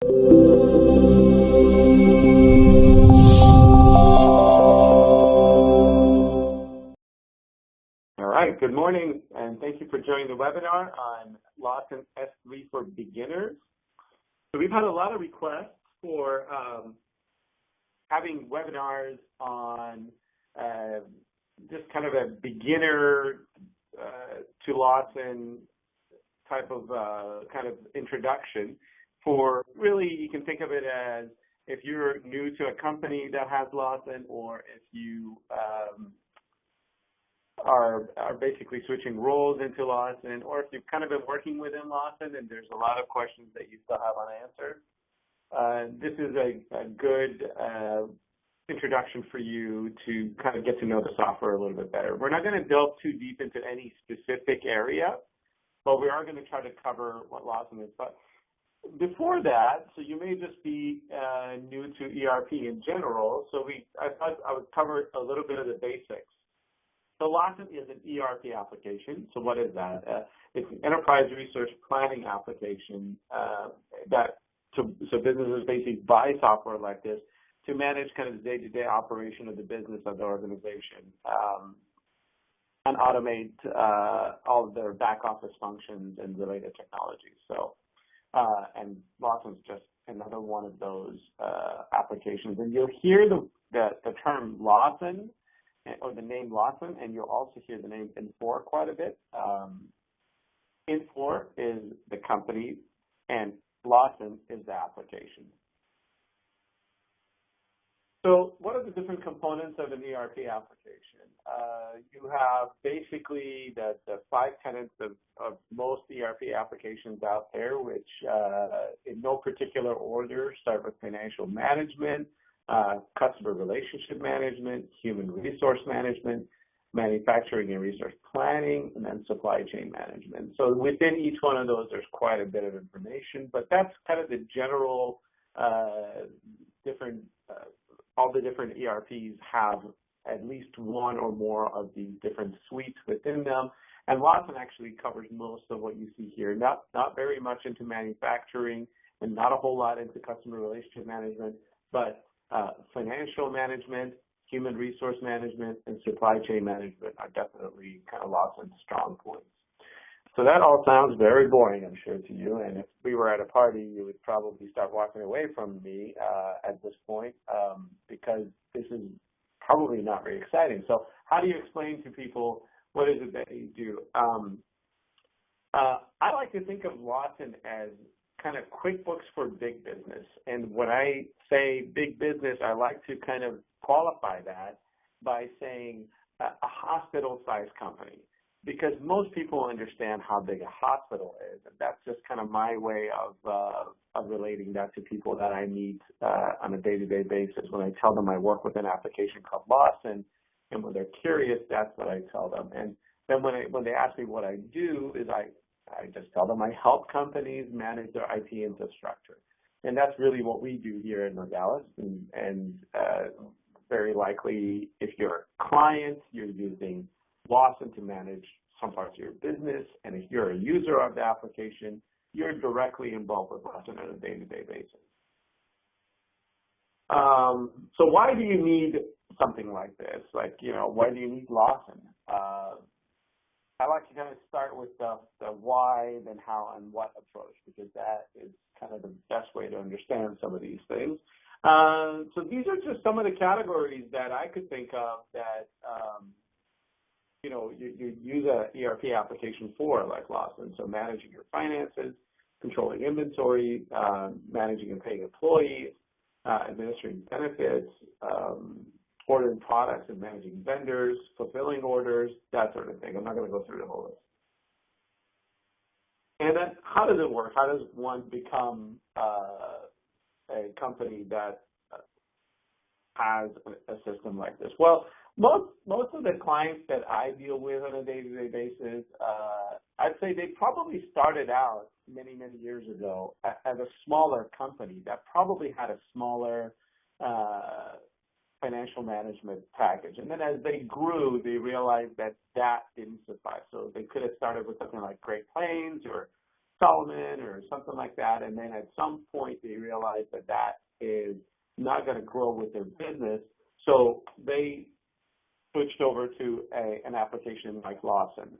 All right, good morning, and thank you for joining the webinar on Lawson S3 for beginners. So we've had a lot of requests for having webinars on just kind of a beginner to Lawson type of kind of introduction. For really, you can think of it as if you're new to a company that has Lawson, or if you are basically switching roles into Lawson, or if you've kind of been working within Lawson and there's a lot of questions that you still have unanswered. This is a good introduction for you to kind of get to know the software a little bit better. We're not going to delve too deep into any specific area, but we are going to try to cover what Lawson is. But before that, so you may just be new to ERP in general, so I thought I would cover a little bit of the basics. So Lawson is an ERP application. So what is that? It's an enterprise resource planning application so businesses basically buy software like this to manage kind of the day-to-day operation of the business of the organization and automate all of their back office functions and related technologies. So and Lawson's just another one of those applications. And you'll hear the term Lawson, or the name Lawson, and you'll also hear the name Infor quite a bit. Infor is the company, and Lawson is the application. So what are the different components of an ERP application? You have basically the 5 tenets of most ERP applications out there, which in no particular order start with financial management, customer relationship management, human resource management, manufacturing and resource planning, and then supply chain management. So within each one of those, there's quite a bit of information, but that's kind of the general all the different ERPs have at least one or more of these different suites within them. And Lawson actually covers most of what you see here, not very much into manufacturing and not a whole lot into customer relationship management, but financial management, human resource management, and supply chain management are definitely kind of Lawson's strong points. So that all sounds very boring, I'm sure, to you. And if we were at a party, you would probably start walking away from me at this point because this is probably not very exciting. So how do you explain to people what is it that you do? I like to think of Lawson as kind of QuickBooks for big business. And when I say big business, I like to kind of qualify that by saying a hospital-sized company, because most people understand how big a hospital is. And that's just kind of my way of relating that to people that I meet on a day-to-day basis. When I tell them I work with an application called Lawson, and when they're curious, that's what I tell them. And then when they ask me what I do, is I just tell them I help companies manage their IT infrastructure. And that's really what we do here at Nogalis. And very likely, if you're a client, you're using Lawson to manage some parts of your business. And if you're a user of the application, you're directly involved with Lawson on a day-to-day basis. So why do you need something like this? Like, why do you need Lawson? I like to kind of start with the why, then how, and what approach, because that is kind of the best way to understand some of these things. So these are just some of the categories that I could think of that, you use an ERP application for, like Lawson. So managing your finances, controlling inventory, managing and paying employees, administering benefits, ordering products and managing vendors, fulfilling orders, that sort of thing. I'm not going to go through the whole list. And then how does it work? How does one become a company that has a system like this? Well, most of the clients that I deal with on a day-to-day basis, I'd say they probably started out many, many years ago as a smaller company that probably had a smaller financial management package. And then as they grew, they realized that that didn't suffice. So they could have started with something like Great Plains or Solomon or something like that, and then at some point they realize that that is not going to grow with their business, so they switched over to an application like Lawson.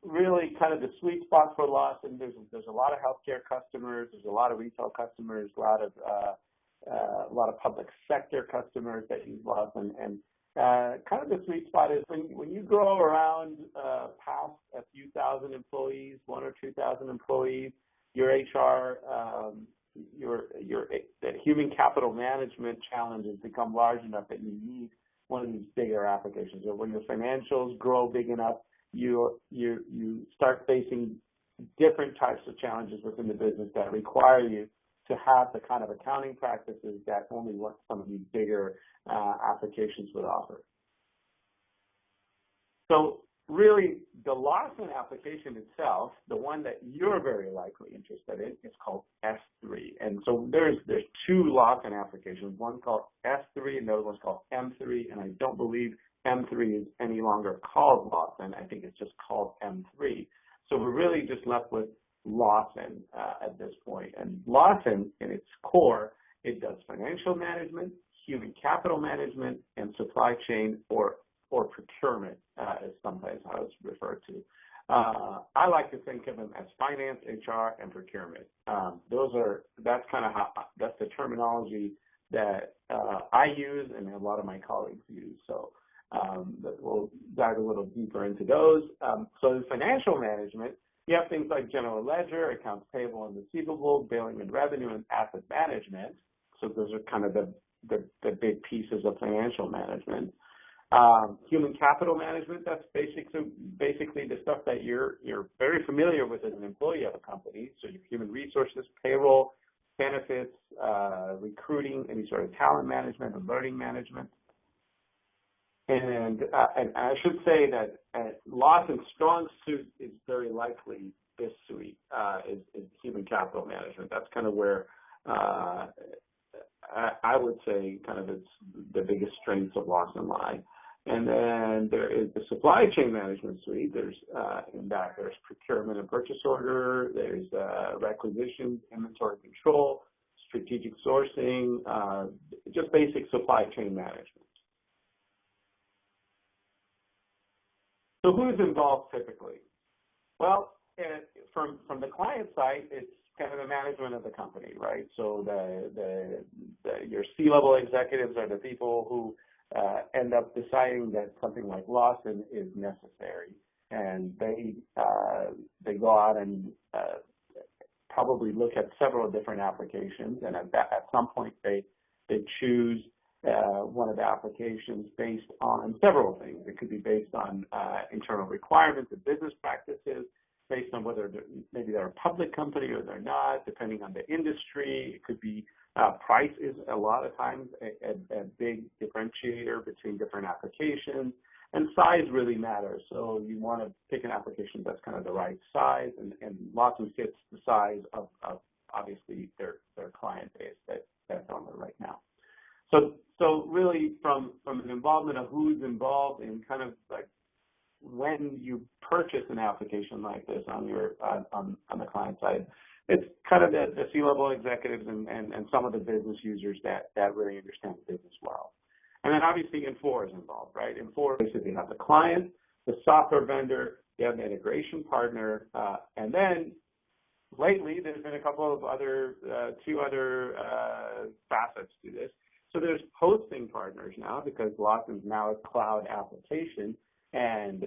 Really kind of the sweet spot for Lawson, there's a lot of healthcare customers, there's a lot of retail customers, a lot of public sector customers that use Lawson, and kind of the sweet spot is when you grow around past a few thousand employees, 1,000 or 2,000 employees, your HR, that human capital management challenges become large enough that you need one of these bigger applications. Or when your financials grow big enough, you start facing different types of challenges within the business that require you to have the kind of accounting practices that only some of these bigger applications would offer. So really, the Lawson application itself, the one that you're very likely interested in, is called S3. And so there's two Lawson applications, one called S3 and the other one's called M3, and I don't believe M3 is any longer called Lawson. I think it's just called M3. So we're really just left with Lawson at this point. And Lawson, in its core, it does financial management, human capital management, and supply chain or procurement is sometimes how it's referred to. I like to think of them as finance, HR, and procurement. That's the terminology that I use and a lot of my colleagues use. So we'll dive a little deeper into those. So in financial management, you have things like general ledger, accounts payable and receivable, billing and revenue, and asset management. So those are kind of the big pieces of financial management. Human capital management, that's basically the stuff that you're very familiar with as an employee of a company. So your human resources, payroll, benefits, recruiting, any sort of talent management and learning management. And I should say that Lawson's strong suit is very likely this suite, is human capital management. That's kind of where I would say kind of it's the biggest strengths of Lawson lie. And then there is the supply chain management suite. There's procurement and purchase order. There's requisitions, inventory control, strategic sourcing, just basic supply chain management. So who's involved typically? Well, from the client side, it's kind of the management of the company, right? So your C-level executives are the people who end up deciding that something like Lawson is necessary, and they go out and probably look at several different applications, and at some point they choose one of the applications based on several things. It could be based on internal requirements and business practices, based on whether maybe they're a public company or they're not, depending on the industry. It could be price is a lot of times a big differentiator between different applications, and size really matters. So you want to pick an application that's kind of the right size, and Lawson fits the size of obviously their client base that's on there right now. So really from an involvement of who's involved in kind of like when you purchase an application like this on the client side, it's kind of the C-level executives and some of the business users that really understand the business well. And then obviously Infor is involved, right? Infor basically have the client, the software vendor, you have the integration partner, and then lately there's been a couple of two other facets to this. So there's hosting partners now, because Lawson's now a cloud application, and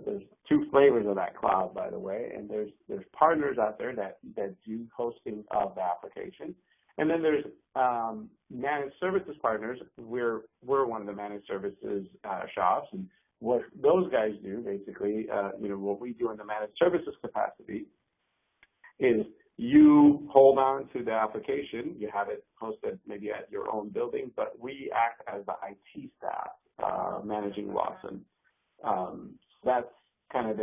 there's two flavors of that cloud, by the way. And there's partners out there that do hosting of the application, and then there's managed services partners. We're one of the managed services shops, and what those guys do basically, what we do in the managed services capacity is you hold on to the application, you have it hosted maybe at your own building, but we act as the IT staff managing Lawson. That's kind of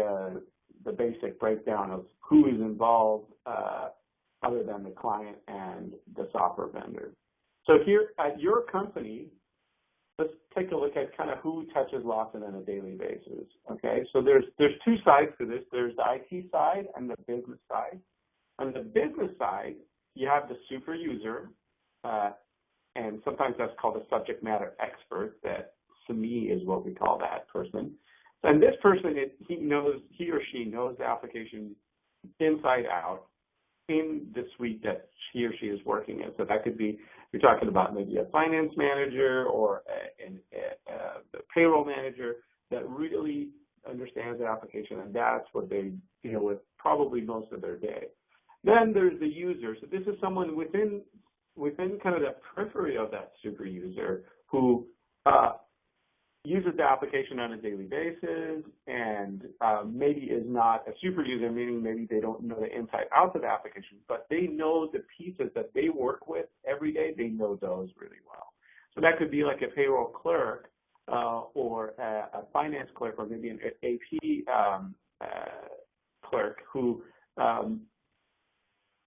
the basic breakdown of who is involved other than the client and the software vendor. So here at your company, let's take a look at kind of who touches Lawson on a daily basis. Okay, so there's two sides to this. There's the IT side and the business side. On the business side, you have the super user, and sometimes that's called a subject matter expert. That SME is what we call that person. And this person, he or she knows the application inside out in the suite that he or she is working in. So that could be, you're talking about maybe a finance manager or a payroll manager that really understands the application, and that's what they deal with probably most of their day. Then there's the user. So this is someone within kind of the periphery of that super user who uses the application on a daily basis and maybe is not a super user, meaning maybe they don't know the inside out of the application, but they know the pieces that they work with every day. They know those really well. So that could be like a payroll clerk or a finance clerk, or maybe an AP clerk who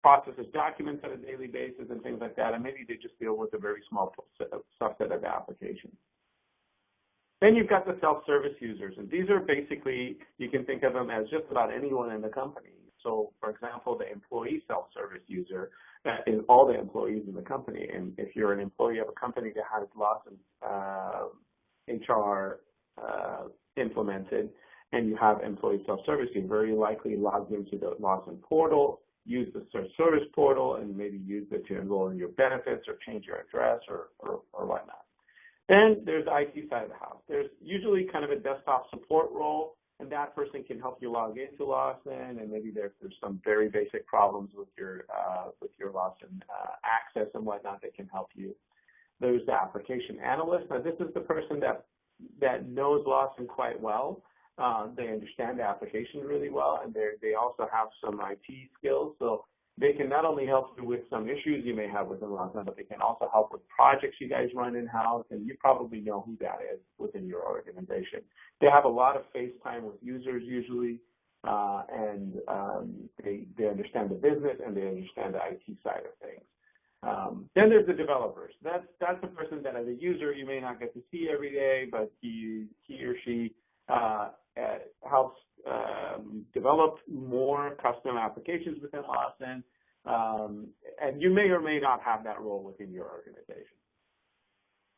processes documents on a daily basis and things like that, and maybe they just deal with a very small subset of the application. Then you've got the self-service users, and these are basically, you can think of them as just about anyone in the company. So, for example, the employee self-service user is all the employees in the company, and if you're an employee of a company that has lots of HR implemented, and you have employee self-service, you very likely log into the Lawson portal, use the service portal, and maybe use it to enroll in your benefits or change your address or whatnot. Then there's the IT side of the house. There's usually kind of a desktop support role, and that person can help you log into Lawson, and maybe there's some very basic problems with your Lawson access and whatnot that can help you. There's the application analyst. Now, this is the person that knows Lawson quite well. They understand the application really well, and they also have some IT skills. So they can not only help you with some issues you may have within Lawson, but they can also help with projects you guys run in-house, and you probably know who that is within your organization. They have a lot of face time with users usually, and they understand the business and they understand the IT side of things. Then there's the developers. That's a person that as a user you may not get to see every day, but he or she helps develop more custom applications within Lawson, and you may or may not have that role within your organization.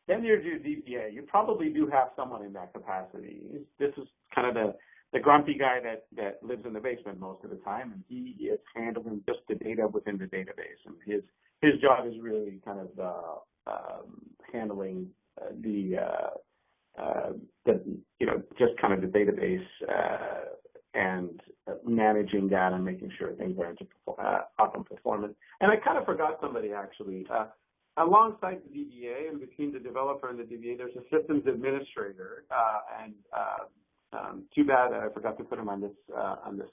Then there's your DBA. You probably do have someone in that capacity. This is kind of the grumpy guy that lives in the basement most of the time, and he is handling just the data within the database, and his job is really kind of handling just kind of the database and managing that and making sure things are up in performance. And I kind of forgot somebody actually. Alongside the DBA and between the developer and the DBA, there's a systems administrator. Too bad I forgot to put him on this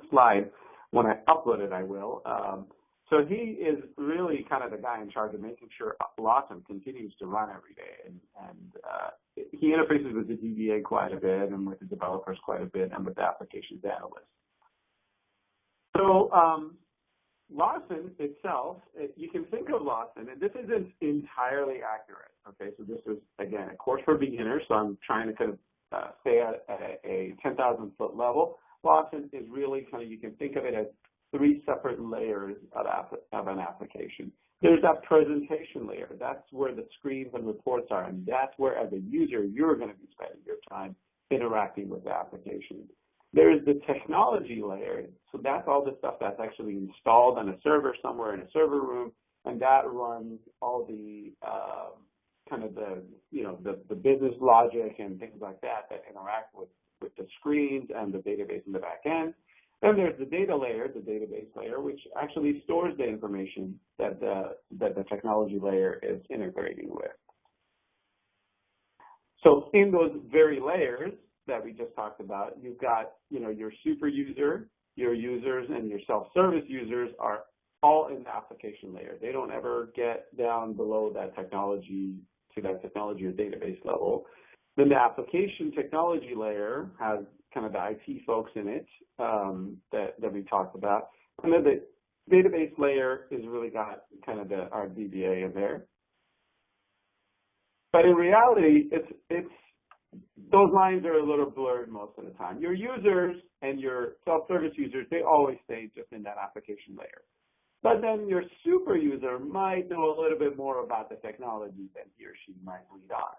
slide. When I upload it, I will. So he is really kind of the guy in charge of making sure Lawson continues to run every day, and he interfaces with the DBA quite a bit and with the developers quite a bit and with the applications analysts. So Lawson itself, you can think of Lawson, and this isn't entirely accurate, okay? So this is, again, a course for beginners, so I'm trying to kind of stay at a 10,000-foot level. Lawson is really kind of, you can think of it as 3 separate layers of an application. There's that presentation layer. That's where the screens and reports are, and that's where, as a user, you're going to be spending your time interacting with the application. There's the technology layer. So that's all the stuff that's actually installed on a server somewhere in a server room, and that runs all the kind of the business logic and things like that interact with the screens and the database in the back end. Then there's the data layer, the database layer, which actually stores the information that the technology layer is integrating with. So in those very layers that we just talked about, you've got, your super user, your users, and your self-service users are all in the application layer. They don't ever get down below that technology or database level. Then the application technology layer has kind of the IT folks in it that we talked about. And then the database layer is really got kind of our DBA in there. But in reality, those lines are a little blurred most of the time. Your users and your self-service users, they always stay just in that application layer. But then your super user might know a little bit more about the technology than he or she might lead on.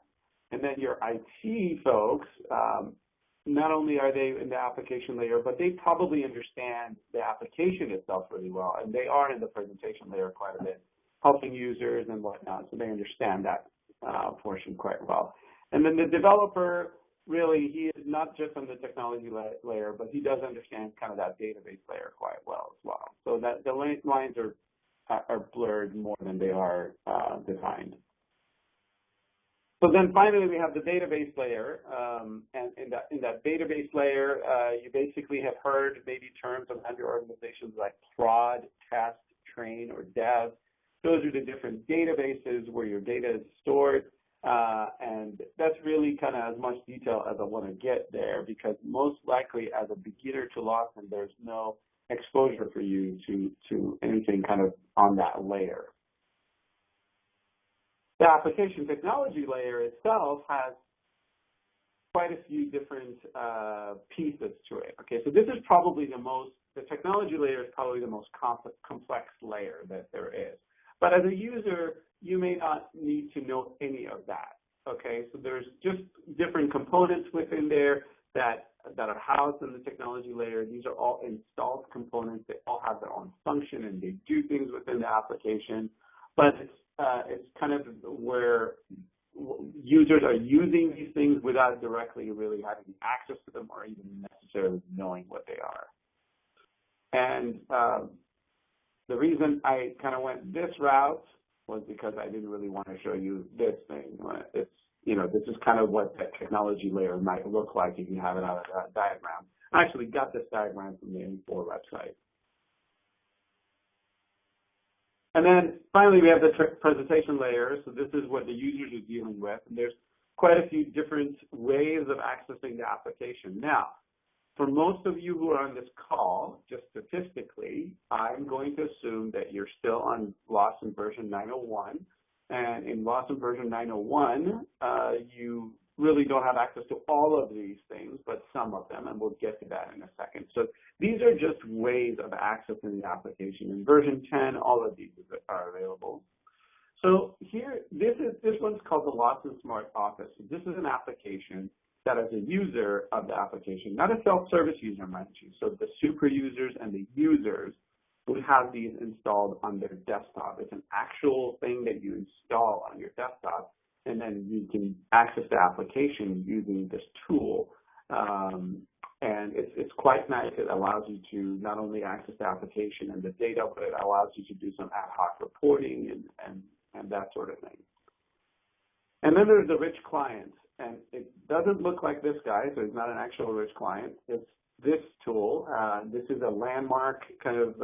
And then your IT folks, not only are they in the application layer, but they probably understand the application itself really well, and they are in the presentation layer quite a bit, helping users and whatnot, so they understand that portion quite well. And then the developer, really, he is not just on the technology layer, but he does understand kind of that database layer quite well as well. So that the lines are blurred more than they are defined. So then finally, we have the database layer, and in that database layer, you basically have heard maybe terms around your organizations like prod, test, train, or dev. Those are the different databases where your data is stored, and that's really kind of as much detail as I want to get there, because most likely as a beginner to Lawson, there's no exposure for you to anything kind of on that layer. The application technology layer itself has quite a few different pieces to it. Okay, so this is probably the technology layer is probably the most complex layer that there is. But as a user, you may not need to know any of that. Okay, so there's just different components within there that are housed in the technology layer. These are all installed components. They all have their own function and they do things within the application. But it's kind of where users are using these things without directly really having access to them or even necessarily knowing what they are. And the reason I kind of went this route was because I didn't really want to show you this thing. It's, this is kind of what that technology layer might look like if you have it on a diagram. I actually got this diagram from the Infor website. And then finally, we have the presentation layer. So this is what the users are dealing with. And there's quite a few different ways of accessing the application. Now, for most of you who are on this call, just statistically, I'm going to assume that you're still on Lawson version 901. And in Lawson version 901, you really don't have access to all of these things, but some of them, and we'll get to that in a second. So these are just ways of accessing the application. In version 10, all of these are available. So here, this one's called the Lawson Smart Office. This is an application that as a user of the application, not a self-service user, mind you, so the super users and the users would have these installed on their desktop. It's an actual thing that you install on your desktop, and then you can access the application using this tool. And it's quite nice. It allows you to not only access the application and the data, but it allows you to do some ad hoc reporting and that sort of thing. And then there's the rich client. And it doesn't look like this guy, so it's not an actual rich client. It's this tool. This is a landmark kind of,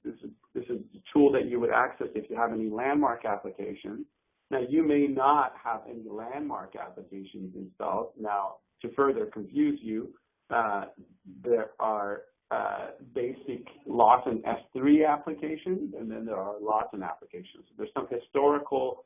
this is the tool that you would access if you have any landmark applications. Now, you may not have any landmark applications installed. Now, to further confuse you, there are basic Lawson S3 applications, and then there are Lawson applications. So there's some historical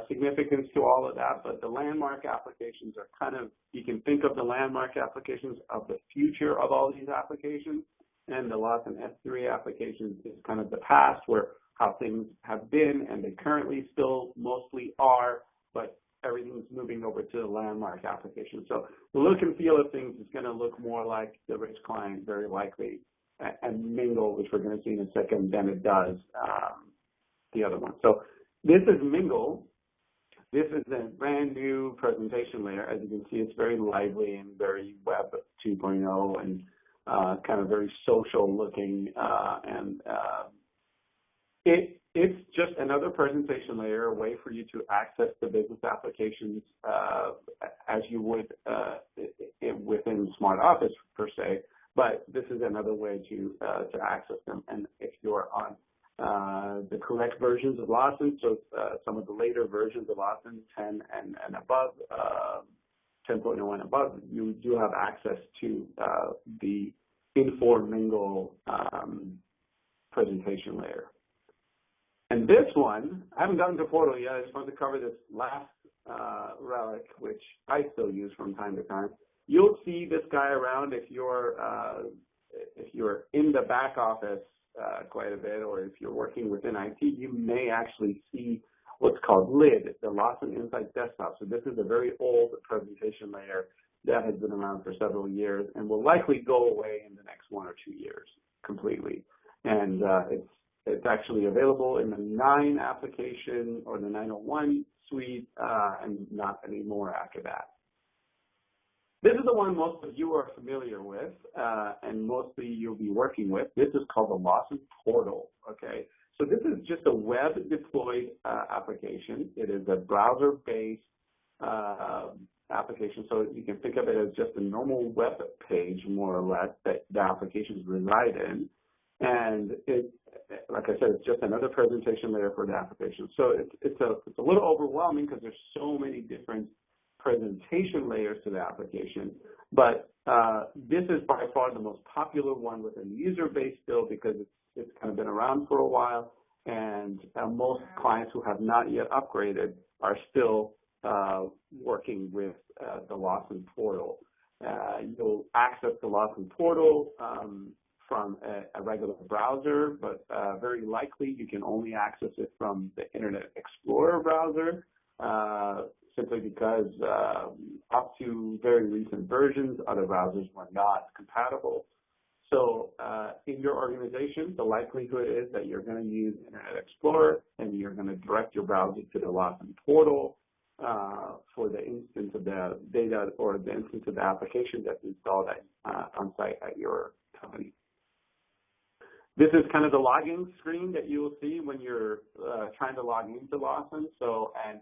significance to all of that, but the landmark applications are kind of, you can think of the landmark applications of the future of all these applications, and the Lawson S3 applications is kind of the past, where how things have been and they currently still mostly are, but everything's moving over to the landmark application. So the look and feel of things is going to look more like the rich client, very likely, and Mingle, which we're going to see in a second, than it does the other one. So this is Mingle. This is a brand new presentation layer. As you can see, it's very lively and very Web 2.0 and kind of very social looking. It's just another presentation layer, a way for you to access the business applications as you would within Smart Office per se. But this is another way to access them. And if you're on the correct versions of Lawson, so some of the later versions of Lawson, 10 and above, 10.0 and above, you do have access to the Infor Mingle presentation layer. And this one, I haven't gotten to portal yet. I just want to cover this last relic, which I still use from time to time. You'll see this guy around if you're in the back office quite a bit, or if you're working within IT, you may actually see what's called LID, the Lawson Insight Desktop. So this is a very old presentation layer that has been around for several years and will likely go away in the next 1 or 2 years completely. And it's actually available in the 9 application or the 901 suite and not anymore after that. This is the one most of you are familiar with and mostly you'll be working with. This is called the Lawson Portal, okay? So this is just a web deployed application. It is a browser-based application, so you can think of it as just a normal web page, more or less, that the applications reside in. And it, like I said, it's just another presentation layer for the application. So it's a little overwhelming because there's so many different presentation layers to the application. But this is by far the most popular one within the user base still because it's kind of been around for a while, and most clients who have not yet upgraded are still working with the Lawson Portal. You'll access the Lawson Portal from a regular browser, but very likely you can only access it from the Internet Explorer browser, simply because up to very recent versions, other browsers were not compatible. So in your organization, the likelihood is that you're going to use Internet Explorer and you're going to direct your browser to the Lawson Portal for the instance of the data or the instance of the application that's installed on site at your company. This is kind of the login screen that you will see when you're trying to log into Lawson. So, and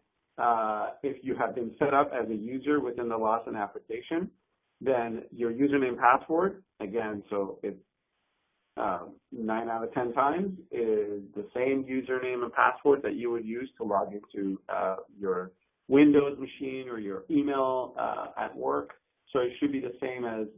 if you have been set up as a user within the Lawson application, then your username password, again, so it's 9 out of 10 times is the same username and password that you would use to log into your Windows machine or your email at work. So it should be the same as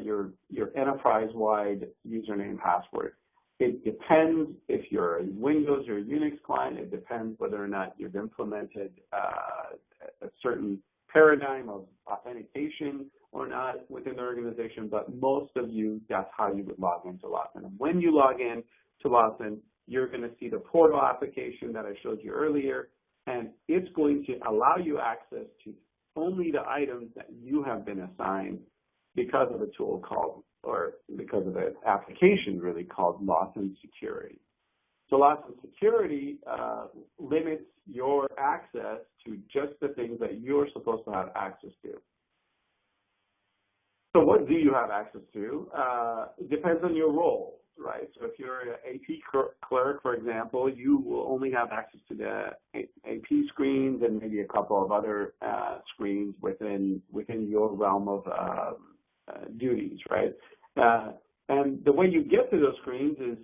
your enterprise-wide username password. It depends if you're a Windows or a Unix client. It depends whether or not you've implemented a certain paradigm of authentication or not within the organization, but most of you, that's how you would log into Lawson. And when you log in to Lawson, you're going to see the portal application that I showed you earlier, and it's going to allow you access to only the items that you have been assigned because of a tool called, or because of an application really called Lawson Security. So Lawson Security limits your access to just the things that you're supposed to have access to. So what do you have access to? It depends on your role, right? So if you're an AP clerk, for example, you will only have access to the AP screens and maybe a couple of other screens within your realm of duties, right? And the way you get to those screens is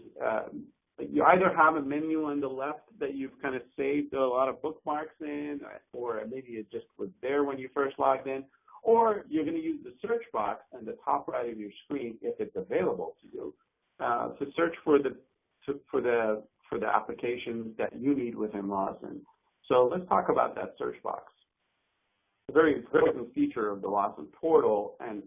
you either have a menu on the left that you've kind of saved a lot of bookmarks in, or maybe it just was there when you first logged in, or you're going to use the search box on the top right of your screen if it's available to you to search for the applications that you need within Lawson. So let's talk about that search box. A very important feature of the Lawson Portal and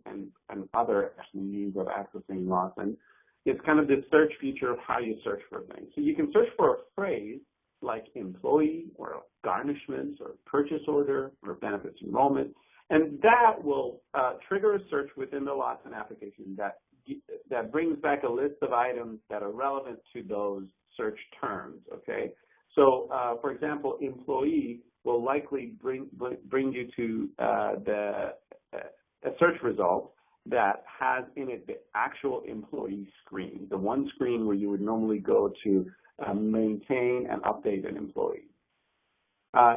other means of accessing Lawson is kind of this search feature of how you search for things. So you can search for a phrase like employee or garnishments or purchase order or benefits enrollment, and that will trigger a search within the Lawson application that brings back a list of items that are relevant to those search terms, okay? So, for example, employee will likely bring you to a search result that has in it the actual employee screen, the one screen where you would normally go to maintain and update an employee.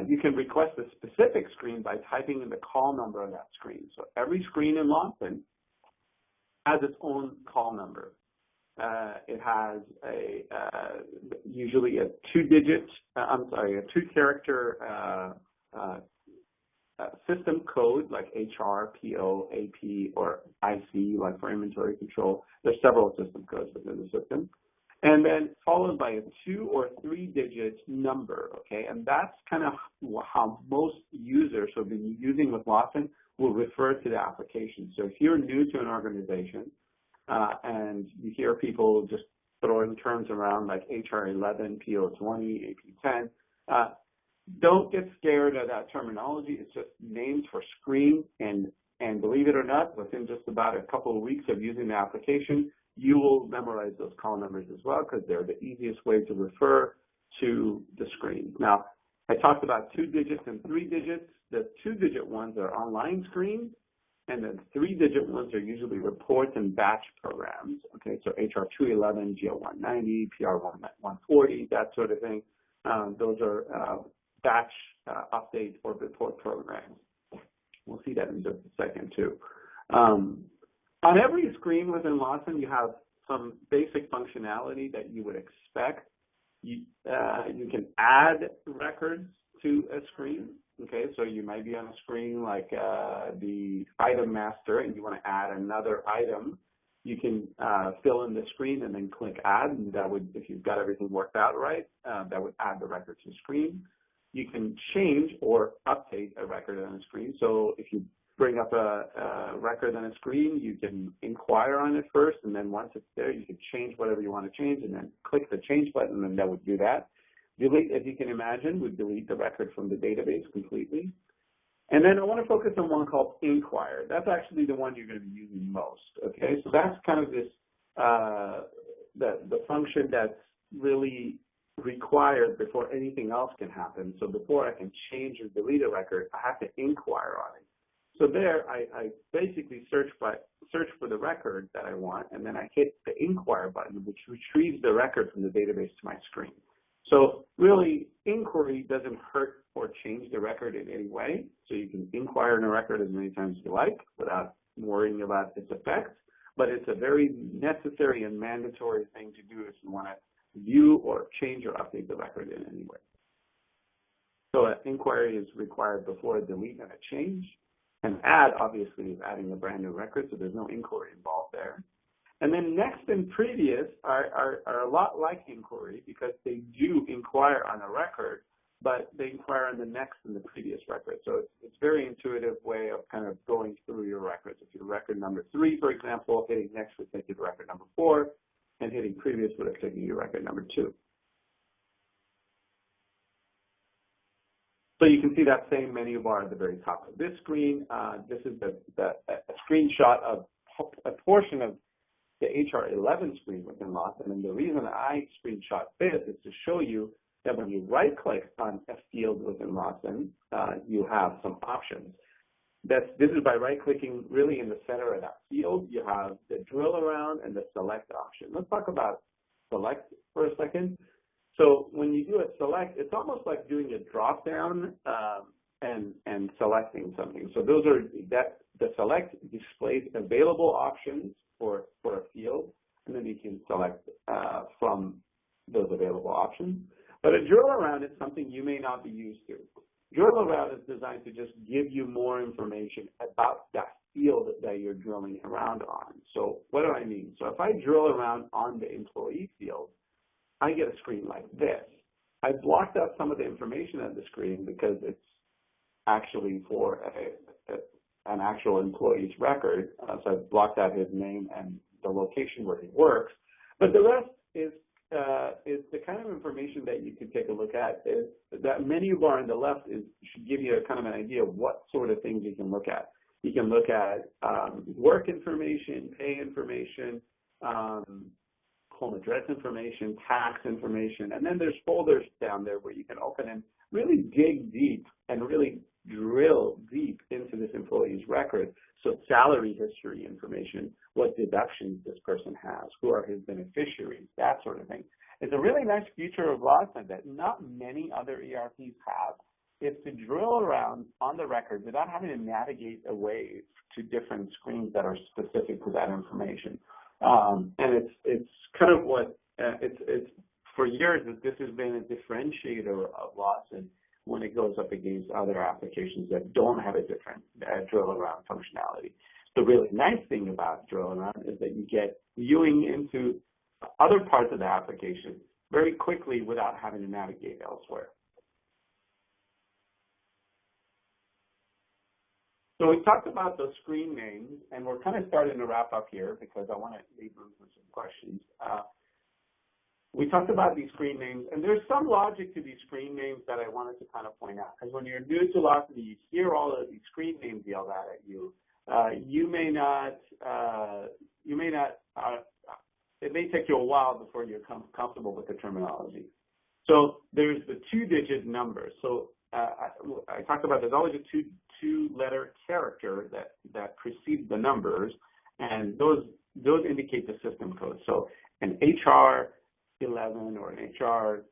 You can request a specific screen by typing in the call number of that screen. So every screen in Lawson has its own call number. It has usually a two-character system code like HR, PO, AP, or IC, like for inventory control. There's several system codes within the system. and then followed by a 2 or 3 digit number, okay? And that's kind of how most users who have been using with Lawson will refer to the application. So if you're new to an organization and you hear people just throwing terms around like HR11, PO20, AP10, don't get scared of that terminology. It's just names for screen, and believe it or not, within just about a couple of weeks of using the application, you will memorize those call numbers as well, because they're the easiest way to refer to the screen. Now, I talked about 2 digits and 3 digits. The 2-digit ones are online screens, and the 3-digit ones are usually reports and batch programs. Okay, so HR211, GL190, PR140, that sort of thing. Those are batch update or report programs. We'll see that in just a second too. On every screen within Lawson, you have some basic functionality that you would expect. You can add records to a screen. Okay, so you might be on a screen like the item master, and you want to add another item. You can fill in the screen and then click add, and that would, if you've got everything worked out right, that would add the record to the screen. You can change or update a record on a screen. So if you bring up a record on a screen, you can inquire on it first, and then once it's there, you can change whatever you want to change, and then click the change button, and that would do that. Delete, as you can imagine, would delete the record from the database completely. And then I want to focus on one called Inquire. That's actually the one you're going to be using most. Okay, so that's kind of this the function that's really required before anything else can happen. So before I can change or delete a record, I have to inquire on it. So there, I basically search for the record that I want, and then I hit the Inquire button, which retrieves the record from the database to my screen. So really, inquiry doesn't hurt or change the record in any way. So you can inquire in a record as many times as you like without worrying about its effects. But it's a very necessary and mandatory thing to do if you want to view or change or update the record in any way. So an inquiry is required before a delete and a change. And add, obviously, is adding a brand new record, so there's no inquiry involved there. And then next and previous are a lot like inquiry, because they do inquire on a record, but they inquire on the next and the previous record. So it's a very intuitive way of kind of going through your records. If you're record number 3, for example, hitting next would take you to record number 4, and hitting previous would have taken you to record number 2. So you can see that same menu bar at the very top of this screen. This is a screenshot of a portion of the HR11 screen within Lawson. And the reason I screenshot this is to show you that when you right-click on a field within Lawson, you have some options. This is by right-clicking really in the center of that field. You have the drill around and the select option. Let's talk about select for a second. So when you do a select, it's almost like doing a drop-down and selecting something. So those are the select displays available options for a field, and then you can select from those available options. But a drill around is something you may not be used to. Drill around is designed to just give you more information about that field that you're drilling around on. So what do I mean? So if I drill around on the employee field, I get a screen like this. I blocked out some of the information on the screen because it's actually for an actual employee's record. So I've blocked out his name and the location where he works. But the rest is the kind of information that you can take a look at. That menu bar on the left should give you a kind of an idea of what sort of things you can look at. You can look at work information, pay information, home address information, tax information, and then there's folders down there where you can open and really dig deep and really drill deep into this employee's record. So salary history information, what deductions this person has, who are his beneficiaries, that sort of thing. It's a really nice feature of Lawson that not many other ERPs have, is to drill around on the record without having to navigate away to different screens that are specific to that information. And it's kind of what it's for years that this has been a differentiator of Lawson when it goes up against other applications that don't have a different drill around functionality. The really nice thing about drill around is that you get viewing into other parts of the application very quickly without having to navigate elsewhere. So we talked about those screen names, and we're kind of starting to wrap up here because I want to leave room for some questions. We talked about these screen names, and there's some logic to these screen names that I wanted to kind of point out. Because when you're new to Lawson, you hear all of these screen names yelled at you. It may take you a while before you're comfortable with the terminology. So there's the two-digit number. So I talked about there's always a two-letter character that precedes the numbers, and those indicate the system code. So an HR 11 or an HR,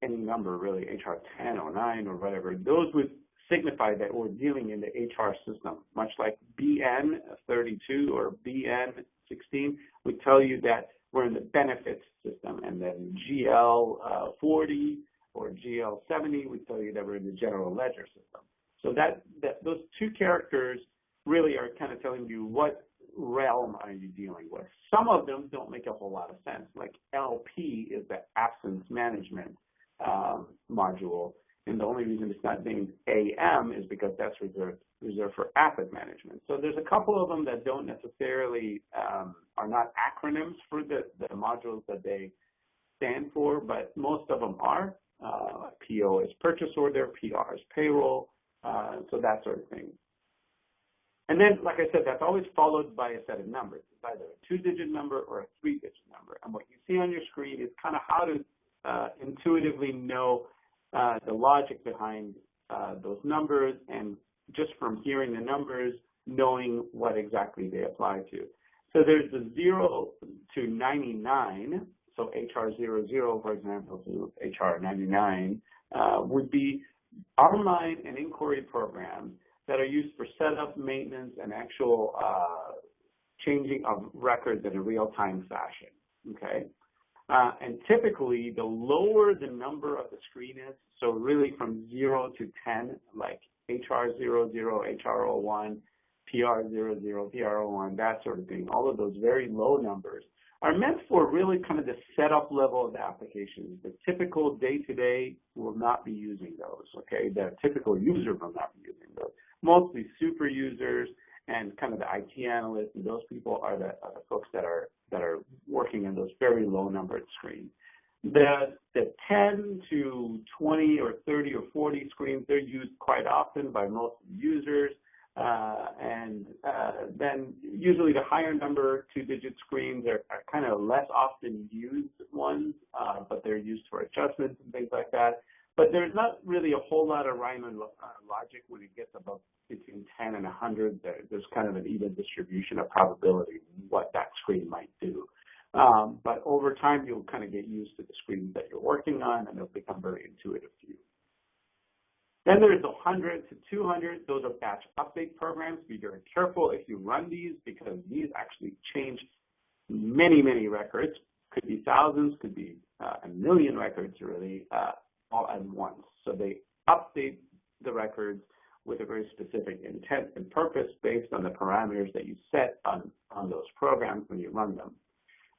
any number really, HR 10 or 9 or whatever, those would signify that we're dealing in the HR system, much like BN 32 or BN 16 would tell you that we're in the benefits system, and then GL 40 or GL 70 would tell you that we're in the general ledger system. So that those two characters really are kind of telling you what realm are you dealing with. Some of them don't make a whole lot of sense, like LP is the absence management module, and the only reason it's not named AM is because that's reserved for asset management. So there's a couple of them that don't necessarily are not acronyms for the modules that they stand for, but most of them are. PO is purchase order, PR is payroll, so that sort of thing. And then, like I said, that's always followed by a set of numbers. It's either a two-digit number or a three-digit number. And what you see on your screen is kind of how to intuitively know the logic behind those numbers, and just from hearing the numbers, knowing what exactly they apply to. So there's the 0 to 99. So HR 00, for example, to HR 99 would be online and inquiry programs that are used for setup, maintenance, and actual changing of records in a real-time fashion, okay? And typically, the lower the number of the screen is, so really from 0 to 10, like HR 00, HR 01, PR 00, PR 01, that sort of thing, all of those very low numbers are meant for really kind of the setup level of the applications. The typical day-to-day will not be using those, okay? The typical user will not be using those. Mostly super users and kind of the IT analysts, and those people are the folks that are working in those very low numbered screens. The 10 to 20 or 30 or 40 screens, they're used quite often by most users. Then usually the higher number two-digit screens are kind of less often used ones, but they're used for adjustments and things like that. But there's not really a whole lot of rhyme and logic when it gets above between 10 and 100. There's kind of an even distribution of probability what that screen might do. But over time, you'll kind of get used to the screens that you're working on, and it'll become very intuitive to you. Then there's 100 to 200. Those are batch update programs. Be very careful if you run these, because these actually change many, many records. Could be thousands, could be a million records, really, all at once. So they update the records with a very specific intent and purpose based on the parameters that you set on those programs when you run them.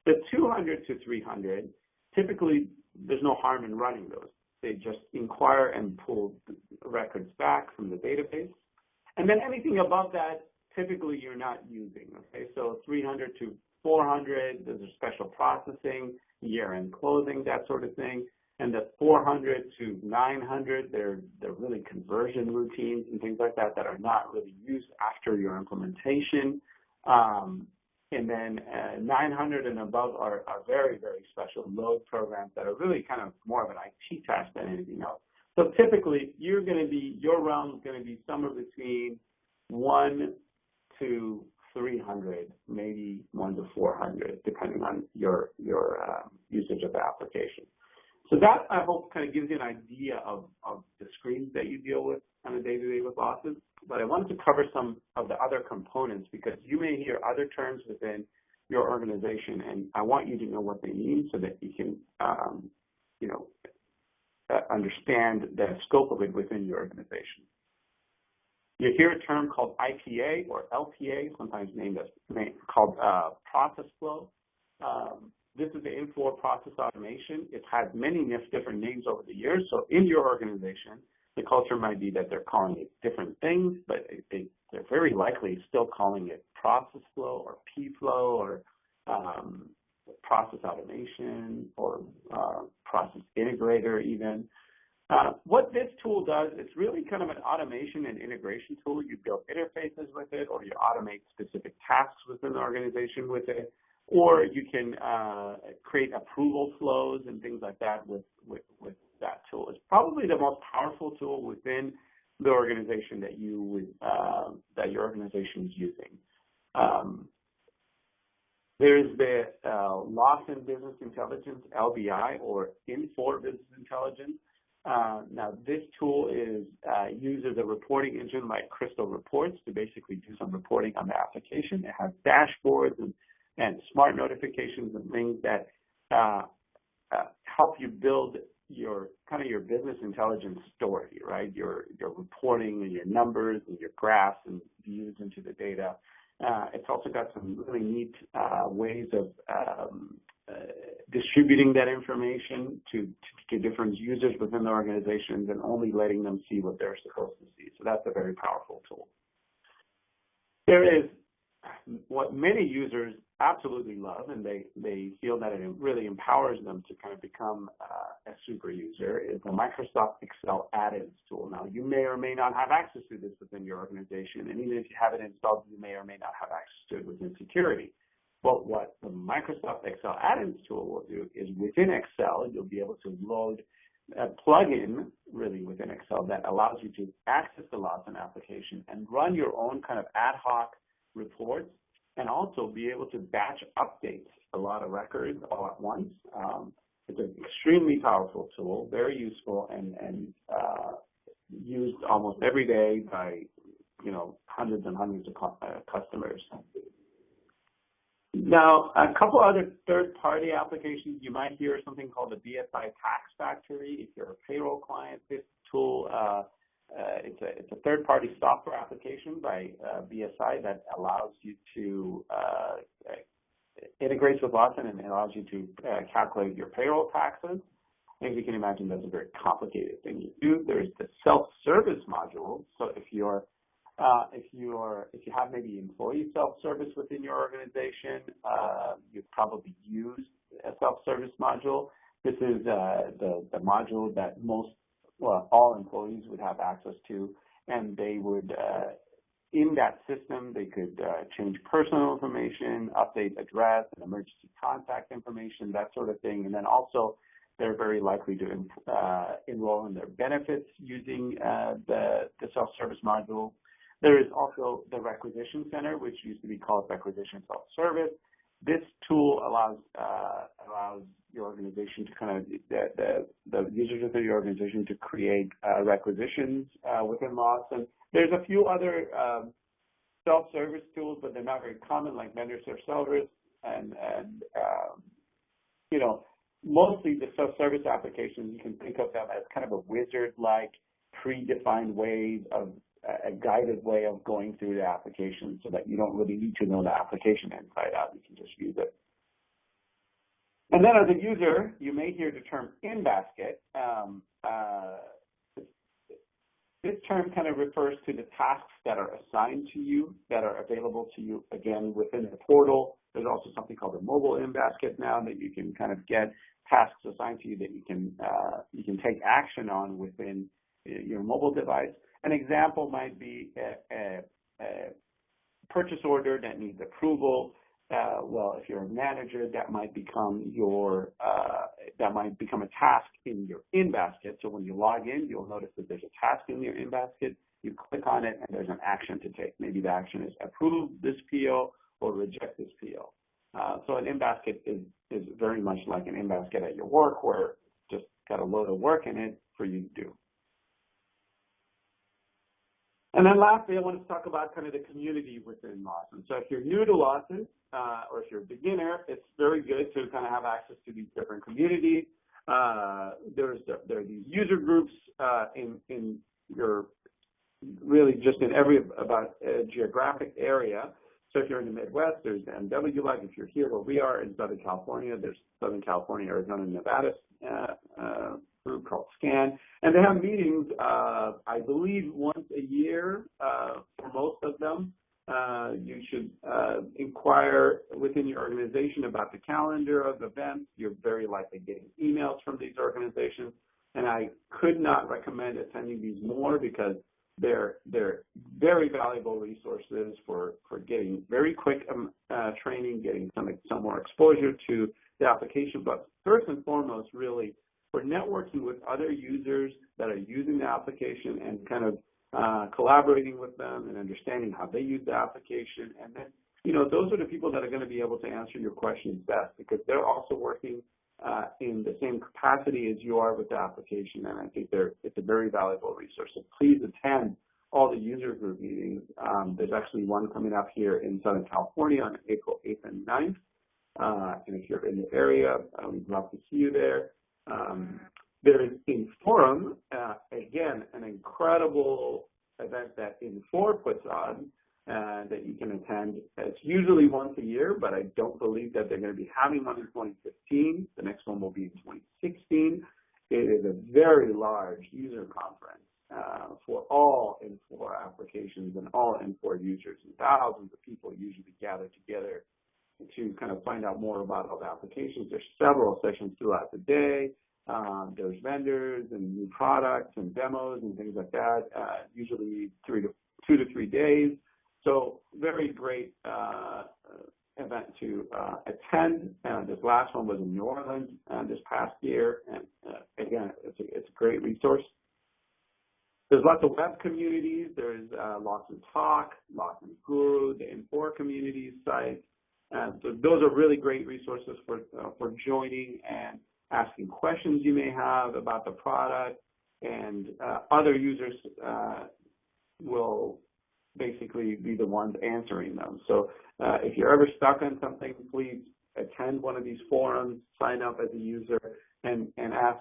The 200 to 300, typically there's no harm in running those. They just inquire and pull records back from the database. And then anything above that, typically you're not using, okay? So 300 to 400, there's a special processing, year-end closing, that sort of thing. And the 400 to 900, they're really conversion routines and things like that that are not really used after your implementation. And then 900 and above are very, very special load programs that are really kind of more of an IT task than anything else. So typically, your realm is going to be somewhere between 1 to 300, maybe 1 to 400, depending on your usage of the application. So that, I hope, kind of gives you an idea of the screens that you deal with on a day-to-day with Lawson. But I wanted to cover some of the other components, because you may hear other terms within your organization, and I want you to know what they mean so that you can, understand the scope of it within your organization. You hear a term called IPA or LPA, sometimes called process flow. This is the Infor Process Automation. It has many different names over the years. So in your organization, the culture might be that they're calling it different things, but they're very likely still calling it process flow or P-flow or process automation or process integrator even. What this tool does, it's really kind of an automation and integration tool. You build interfaces with it, or you automate specific tasks within the organization with it, or you can create approval flows and things like that with that tool. It's probably the most powerful tool within the organization that that your organization is using. There's the Lawson Business Intelligence, LBI, or Infor Business Intelligence. Now, this tool uses a reporting engine like Crystal Reports to basically do some reporting on the application. It has dashboards and smart notifications and things that help you build your business intelligence story, right? Your reporting and your numbers and your graphs and views into the data. It's also got some really neat ways of distributing that information to different users within the organizations and only letting them see what they're supposed to see. So that's a very powerful tool. There is what many users absolutely love, and they feel that it really empowers them to kind of become a super user, is the Microsoft Excel add-ins tool. Now, you may or may not have access to this within your organization, and even if you have it installed, you may or may not have access to it within security. But what the Microsoft Excel add-ins tool will do is within Excel, you'll be able to load a plugin really within Excel that allows you to access the Lawson application and run your own kind of ad hoc reports, and also be able to batch updates a lot of records all at once. It's an extremely powerful tool, very useful, and used almost every day by hundreds and hundreds of customers. Now, a couple other third-party applications. You might hear something called the BSI Tax Factory. If you're a payroll client, this tool, it's a third-party software application by BSI that allows you to integrates with Lawson and allows you to calculate your payroll taxes. As you can imagine, that's a very complicated thing to do. There's the self-service module. So if you have maybe employee self-service within your organization, you've probably used a self-service module. This is the module that all employees would have access to, and they would, in that system, they could change personal information, update address and emergency contact information, that sort of thing. And then also, they're very likely to enroll in their benefits using the self-service module. There is also the Requisition Center, which used to be called Requisition Self-Service. This tool allows your organization to kind of, the users within your organization to create requisitions within Lawson. There's a few other self-service tools, but they're not very common, like vendor self-service and mostly the self-service applications, you can think of them as kind of a wizard-like predefined way of a guided way of going through the application so that you don't really need to know the application inside out. You can just use it. And then as a user, you may hear the term in-basket. This term kind of refers to the tasks that are assigned to you, that are available to you, again, within the portal. There's also something called a mobile in-basket now that you can kind of get tasks assigned to you that you can take action on within your mobile device. An example might be a purchase order that needs approval. Well, if you're a manager, that might become a task in your in-basket. So when you log in, you'll notice that there's a task in your in-basket. You click on it, and there's an action to take. Maybe the action is approve this PO or reject this PO. So an in-basket is very much like an in-basket at your work, where just got a load of work in it for you to do. And then lastly, I want to talk about kind of the community within Lawson. So if you're new to Lawson, or if you're a beginner, it's very good to kind of have access to these different communities. There are these user groups in your, really just in every geographic area. So if you're in the Midwest, there's the MW Live. If you're here where we are in Southern California, there's Southern California, Arizona, and Nevada group called SCAN. And they have meetings, I believe, once a year for most of them. You should inquire within your organization about the calendar of events. You're very likely getting emails from these organizations. And I could not recommend attending these more because they're very valuable resources for getting very quick training, getting some more exposure to the application. But first and foremost, really, for networking with other users that are using the application and kind of collaborating with them and understanding how they use the application. And then, those are the people that are going to be able to answer your questions best because they're also working in the same capacity as you are with the application, and I think it's a very valuable resource. So please attend all the user group meetings. There's actually one coming up here in Southern California on April 8th and 9th, and if you're in the area, we'd love to see you there. There is Inforum, again, an incredible event that Infor puts on, that you can attend. It's usually once a year, but I don't believe that they're going to be having one in 2015. The next one will be in 2016. It is a very large user conference for all Infor applications and all Infor users, and thousands of people usually gather together to kind of find out more about all the applications. There's several sessions throughout the day. There's vendors and new products and demos and things like that, usually 2 to 3 days. So very great event to attend. This last one was in New Orleans this past year, and again, it's a great resource. There's lots of web communities. There's Lawson Talk, Lawson Guru, the Infor community site. So those are really great resources for joining and asking questions you may have about the product, and other users will basically be the ones answering them. So if you're ever stuck on something, please attend one of these forums, sign up as a user, and ask,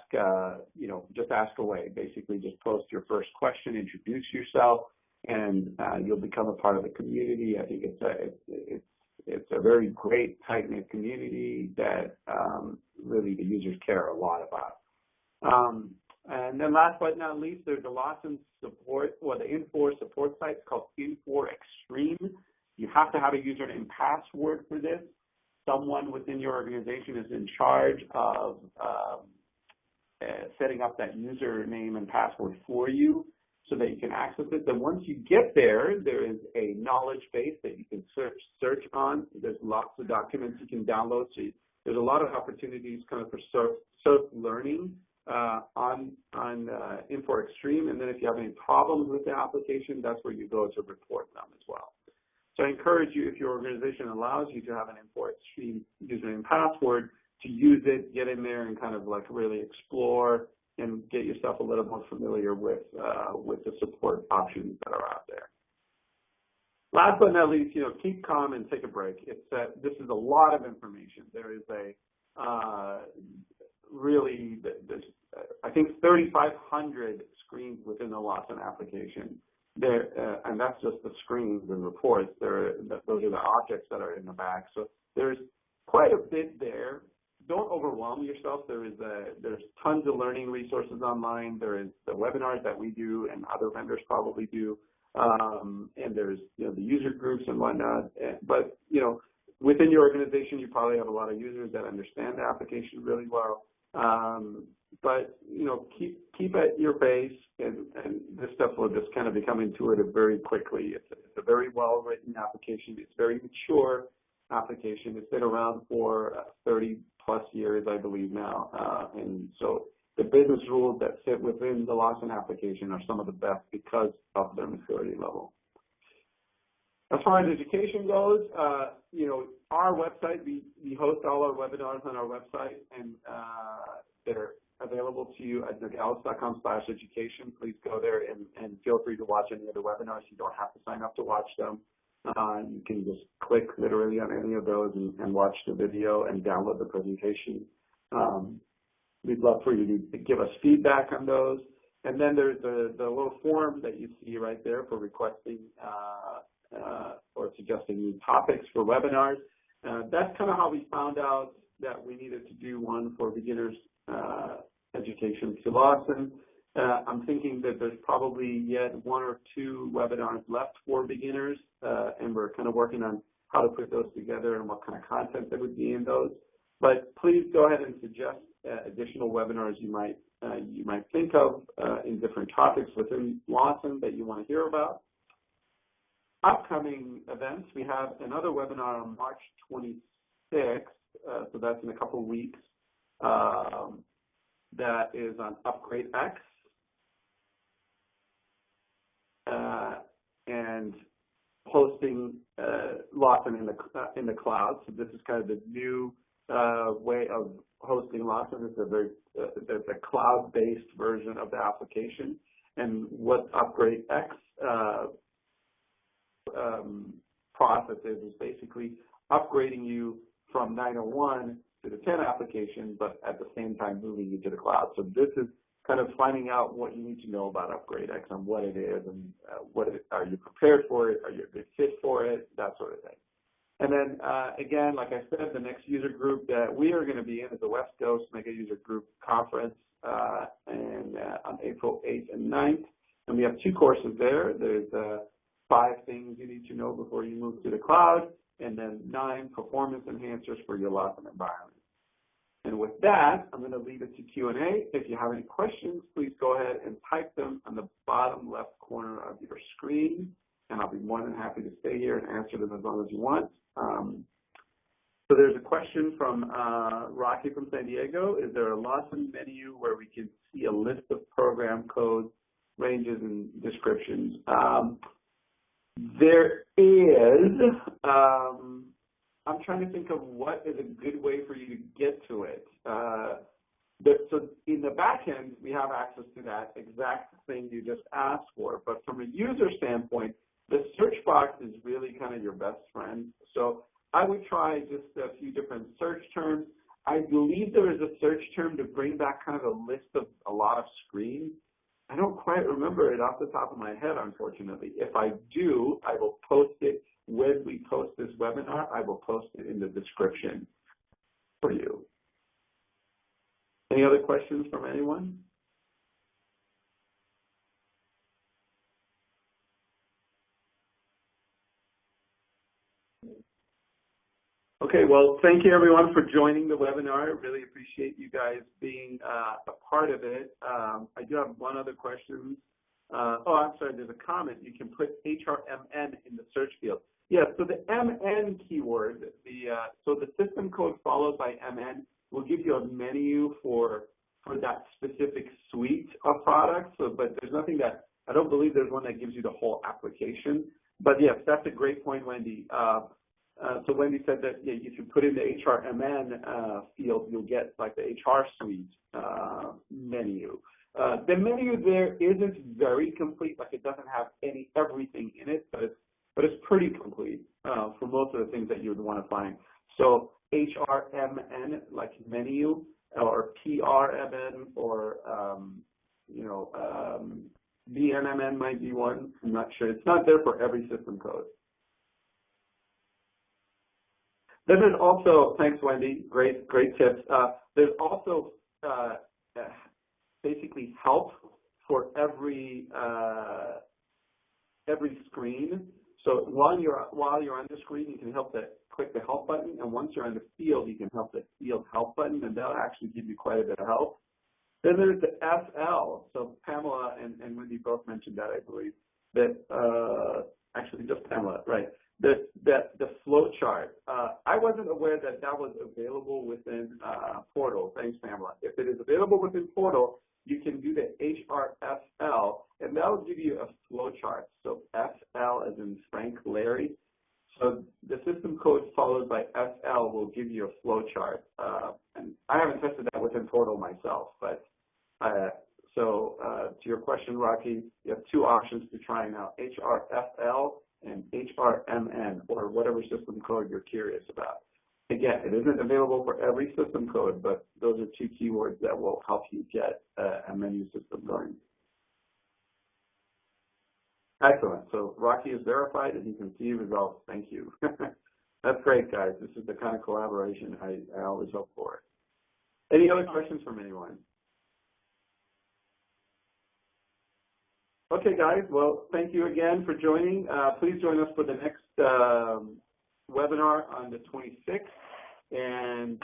just ask away. Basically, just post your first question, introduce yourself, and you'll become a part of the community. I think it's a very great, tight-knit community that really the users care a lot about. And then last but not least, there's the Lawson support, or the Infor support site. It's called Infor Extreme. You have to have a username password for this. Someone within your organization is in charge of setting up that username and password for you so that you can access it. Then once you get there, there is a knowledge base that you can search on. There's lots of documents you can download. So there's a lot of opportunities kind of for self-learning on Infor Extreme. And then if you have any problems with the application, that's where you go to report them as well. So I encourage you, if your organization allows you to have an Infor Extreme username password, to use it, get in there and kind of like really explore and get yourself a little more familiar with the support options that are out there. Last but not least, keep calm and take a break. This is a lot of information. There is I think 3,500 screens within the Lawson application. And that's just the screens and reports. Those are the objects that are in the back. So there's quite a bit there. Don't overwhelm yourself. There's tons of learning resources online. There is the webinars that we do and other vendors probably do. And there's the user groups and whatnot. But within your organization, you probably have a lot of users that understand the application really well. But keep at your pace, and this stuff will just kind of become intuitive very quickly. It's a very well written application. It's very mature application. It's been around for 30 plus years, I believe now, and so the business rules that sit within the Lawson application are some of the best because of their maturity level. As far as education goes, our website, we host all our webinars on our website, and they're available to you at nogalis.com/education. Please go there and feel free to watch any of the webinars. You don't have to sign up to watch them. You can just click literally on any of those and watch the video and download the presentation. We'd love for you to give us feedback on those. And then there's the little form that you see right there for requesting or suggesting new topics for webinars. That's kind of how we found out that we needed to do one for beginners education to Lawson. I'm thinking that there's probably yet 1 or 2 webinars left for beginners, and we're kind of working on how to put those together and what kind of content that would be in those. But please go ahead and suggest additional webinars you might think of in different topics within Lawson that you want to hear about. Upcoming events, we have another webinar on March 26th, so that's in a couple of weeks. That is on Upgrade X and hosting Lawson in the cloud. So this is kind of the new way of hosting Lawson. It's a cloud-based version of the application. And what Upgrade X process is basically upgrading you from 901 to the 10 application, but at the same time moving you to the cloud. So this is kind of finding out what you need to know about Upgrade X and what it is and are you prepared for it, are you a good fit for it, that sort of thing. And then again, like I said, the next user group that we are going to be in is the West Coast Mega User Group Conference on April 8th and 9th. And we have 2 courses there. There's 5 things you need to know before you move to the cloud, and then 9 performance enhancers for your Lawson environment. And with that, I'm going to leave it to Q&A. If you have any questions, please go ahead and type them on the bottom left corner of your screen, and I'll be more than happy to stay here and answer them as long as you want. So there's a question from Rocky from San Diego. Is there a Lawson menu where we can see a list of program codes, ranges, and descriptions? There is. I'm trying to think of what is a good way for you to get to it. So in the back end, we have access to that exact thing you just asked for. But from a user standpoint, the search box is really kind of your best friend. So I would try just a few different search terms. I believe there is a search term to bring back kind of a list of a lot of screens. I don't quite remember it off the top of my head, unfortunately. If I do, I will post it when we post this webinar. I will post it in the description for you. Any other questions from anyone? Okay, well, thank you everyone for joining the webinar. I really appreciate you guys being a part of it. I do have one other question. I'm sorry, there's a comment. You can put HRMN in the search field. Yeah, so the MN keyword, so the system code followed by MN will give you a menu for that specific suite of products. So, but there's nothing that, I don't believe there's one that gives you the whole application. But yes, that's a great point, Wendy. So Wendy said that if you put in the HRMN field, you'll get like the HR suite menu. The menu there isn't very complete, like it doesn't have everything in it, but it's pretty complete for most of the things that you would want to find. So HRMN, like menu, or PRMN, or BNMN might be one. I'm not sure. It's not there for every system code. Then there's also, thanks Wendy, great tips. There's also basically help for every screen. So while you're on the screen, you can click the help button, and once you're on the field, you can help the field help button, and that'll actually give you quite a bit of help. Then there's the FL. So Pamela and Wendy both mentioned that, I believe. That actually just Pamela, right? The flow chart. I wasn't aware that was available within Portal. Thanks, Pamela. If it is available within Portal, you can do the HRFL, and that will give you a flow chart. So FL as in Frank Larry. So the system code followed by FL will give you a flow chart. And I haven't tested that within Portal myself, but to your question, Rocky, you have 2 options to try now: HRFL and HRMN, or whatever system code you're curious about. Again, it isn't available for every system code, but those are 2 keywords that will help you get a menu system going. Excellent. So Rocky is verified and he can see results. Thank you. That's great, guys. This is the kind of collaboration I always hope for. Any other questions from anyone? Okay, guys. Well, thank you again for joining. Please join us for the next webinar on the 26th. And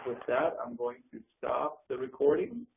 with that, I'm going to stop the recording.